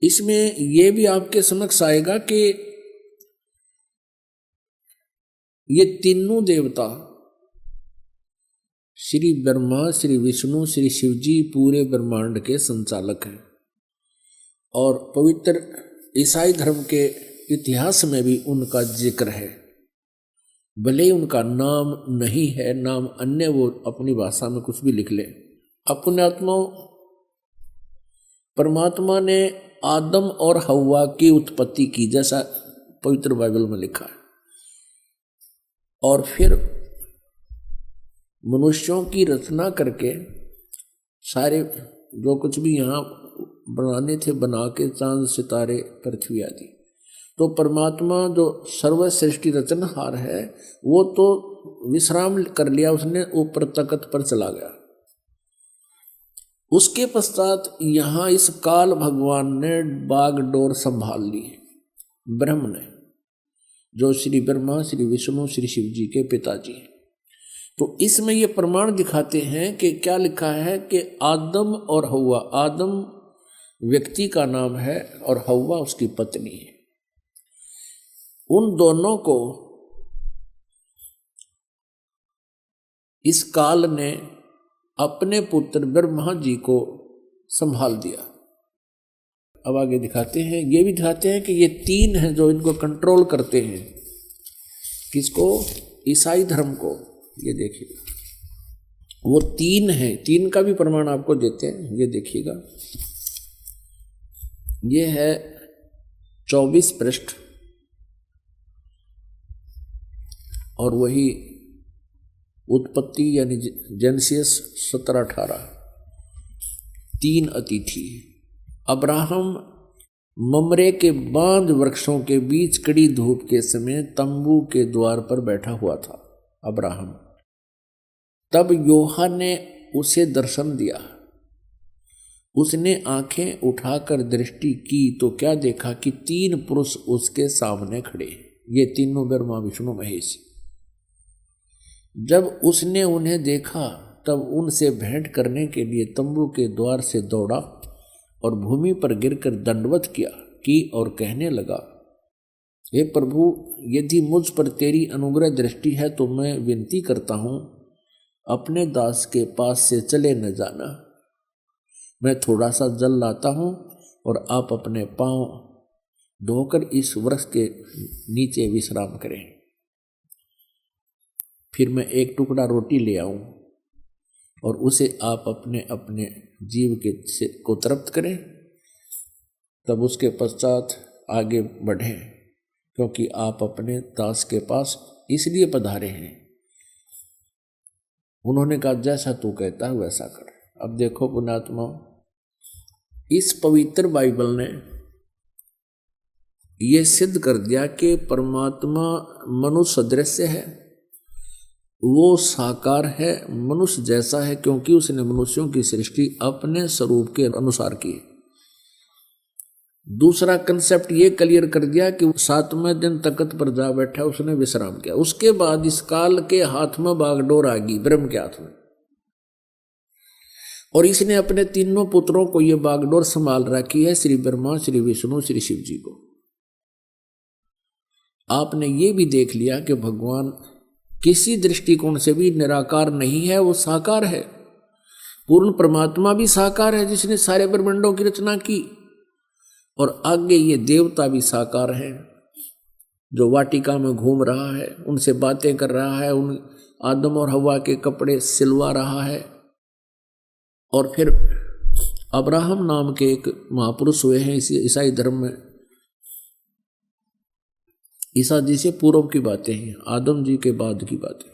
इसमें ये भी आपके समक्ष आएगा कि ये तीनों देवता श्री ब्रह्मा, श्री विष्णु, श्री शिव जी पूरे ब्रह्मांड के संचालक हैं। और पवित्र ईसाई धर्म के इतिहास में भी उनका जिक्र है। भले ही उनका नाम नहीं है, नाम अन्य वो अपनी भाषा में कुछ भी लिख ले। अपने आत्मा परमात्मा ने आदम और हव्वा की उत्पत्ति की, जैसा पवित्र बाइबल में लिखा है। और फिर मनुष्यों की रचना करके सारे जो कुछ भी यहाँ बनाने थे बना के, चांद सितारे पृथ्वी आदि। तो परमात्मा जो सर्वश्रेष्ठी रचनहार है वो तो विश्राम कर लिया, उसने ऊपर तख्त पर चला गया। उसके पश्चात यहाँ इस काल भगवान ने बागडोर संभाल ली, ब्रह्म ने, जो श्री ब्रह्मा, श्री विष्णु, श्री शिव जी के पिताजी हैं। तो इसमें ये प्रमाण दिखाते हैं कि क्या लिखा है कि आदम और हव्वा, आदम व्यक्ति का नाम है और हव्वा उसकी पत्नी है। उन दोनों को इस काल ने अपने पुत्र ब्रह्मा जी को संभाल दिया। अब आगे दिखाते हैं, ये भी दिखाते हैं कि ये तीन हैं जो इनको कंट्रोल करते हैं। किसको? ईसाई धर्म को। ये देखिए, वो तीन हैं, तीन का भी प्रमाण आपको देते हैं। ये देखिएगा, ये है 24 पृष्ठ और वही उत्पत्ति यानी जेनेसिस 17-18। तीन अतिथि। अब्राहम ममरे के बांज वृक्षों के बीच कड़ी धूप के समय तंबू के द्वार पर बैठा हुआ था अब्राहम। तब योहा ने उसे दर्शन दिया। उसने आंखें उठाकर दृष्टि की तो क्या देखा कि 3 पुरुष उसके सामने खड़े। ये तीनों ब्रह्मा, विष्णु, महेश। जब उसने उन्हें देखा तब उनसे भेंट करने के लिए तंबू के द्वार से दौड़ा और भूमि पर गिरकर दंडवत की और कहने लगा, हे प्रभु, यदि मुझ पर तेरी अनुग्रह दृष्टि है तो मैं विनती करता हूँ, अपने दास के पास से चले न जाना। मैं थोड़ा सा जल लाता हूँ और आप अपने पांव धोकर इस वृक्ष के नीचे विश्राम करें। फिर मैं एक टुकड़ा रोटी ले आऊं और उसे आप अपने अपने जीव को तृप्त करें, तब उसके पश्चात आगे बढ़ें, क्योंकि आप अपने दास के पास इसलिए पधारे हैं। उन्होंने कहा, जैसा तू कहता है वैसा कर। अब देखो पुण्यात्मा, इस पवित्र बाइबल ने यह सिद्ध कर दिया कि परमात्मा मनुष्य सदृश है, वो साकार है, मनुष्य जैसा है, क्योंकि उसने मनुष्यों की सृष्टि अपने स्वरूप के अनुसार की। दूसरा कंसेप्ट ये क्लियर कर दिया कि 7वें दिन तख्त पर जा बैठा, उसने विश्राम किया। उसके बाद इस काल के हाथ में बागडोर आ गई, ब्रह्म के हाथ में, और इसने अपने तीनों पुत्रों को ये बागडोर संभाल रखी है, श्री ब्रह्मा, श्री विष्णु, श्री शिव जी को। आपने ये भी देख लिया कि भगवान किसी दृष्टिकोण से भी निराकार नहीं है, वो साकार है। पूर्ण परमात्मा भी साकार है जिसने सारे ब्रह्मांडों की रचना की, और आगे ये देवता भी साकार है जो वाटिका में घूम रहा है, उनसे बातें कर रहा है, उन आदम और हव्वा के कपड़े सिलवा रहा है। और फिर अब्राहम नाम के एक महापुरुष हुए हैं इसी ईसाई धर्म में। ईसा जी से पूर्व की बातें हैं, आदम जी के बाद की बातें।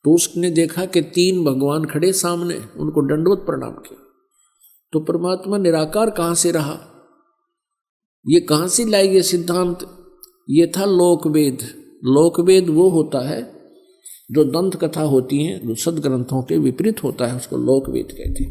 तो उसने देखा कि 3 भगवान खड़े सामने, उनको दंडवत प्रणाम किया। तो परमात्मा निराकार कहाँ से रहा? ये कहाँ से लाई ये सिद्धांत? ये था लोकवेद। लोकवेद वो होता है जो दंत कथा होती है, जो सदग्रंथों के विपरीत होता है, उसको लोकवेद कहते हैं।